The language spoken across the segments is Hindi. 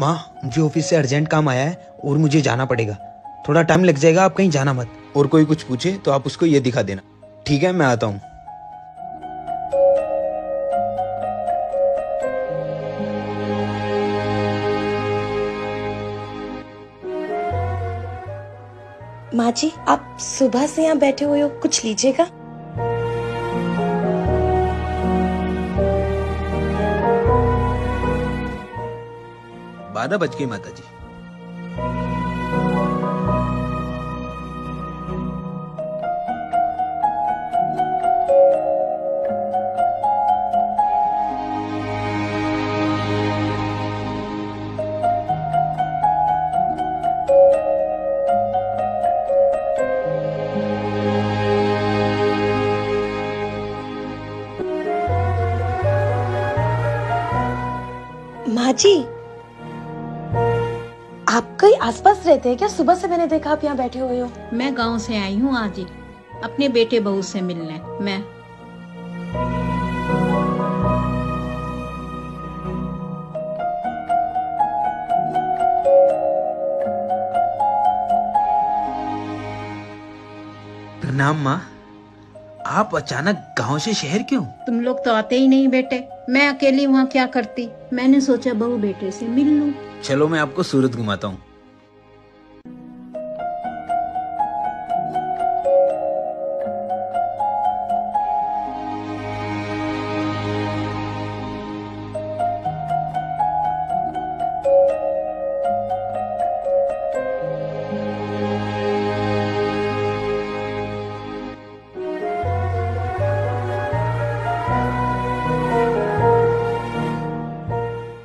माँ, मुझे ऑफिस से अर्जेंट काम आया है और मुझे जाना पड़ेगा। थोड़ा टाइम लग जाएगा, आप कहीं जाना मत। और कोई कुछ पूछे तो आप उसको ये दिखा देना। ठीक है, मैं आता हूँ। माँ जी, आप सुबह से यहाँ बैठे हुए हो, कुछ लीजिएगा। बारह बज गए माता जी। माँ जी, आप कहीं आसपास रहते हैं क्या? सुबह से मैंने देखा आप यहाँ बैठे हुए हो। मैं गांव से आई हूँ आज ही अपने बेटे बहू से मिलने। मैं प्रणाम माँ। आप अचानक गांव से शहर क्यों? तुम लोग तो आते ही नहीं बेटे। मैं अकेली वहाँ क्या करती? मैंने सोचा बहू बेटे से मिल लूं। चलो मैं आपको सूरत घुमाता हूँ।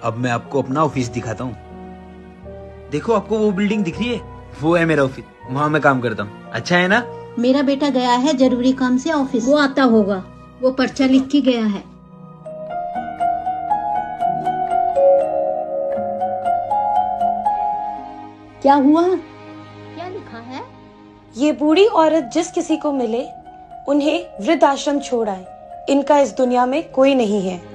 अब मैं आपको अपना ऑफिस दिखाता हूँ। देखो, आपको वो बिल्डिंग दिख रही है? वो है मेरा ऑफिस। वहाँ मैं काम करता हूँ। अच्छा है ना? मेरा बेटा गया है जरूरी काम से ऑफिस। वो आता होगा। वो पर्चा लिख के गया है। क्या हुआ? क्या लिखा है? ये बूढ़ी औरत जिस किसी को मिले उन्हें वृद्धाश्रम छोड़ आए। इनका इस दुनिया में कोई नहीं है।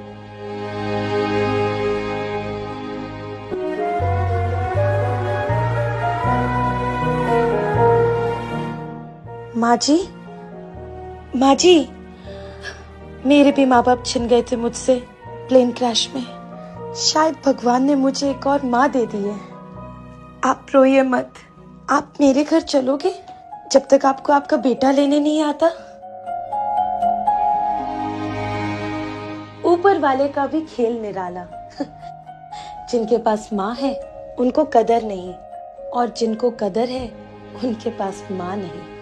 माँ जी, माँ जी, मेरे भी माँ बाप छिन गए थे मुझसे प्लेन क्रैश में। शायद भगवान ने मुझे एक और माँ दे दी है। आप रोइए मत। आप मेरे घर चलोगे जब तक आपको आपका बेटा लेने नहीं आता? ऊपर वाले का भी खेल निराला। जिनके पास माँ है उनको कदर नहीं, और जिनको कदर है उनके पास माँ नहीं।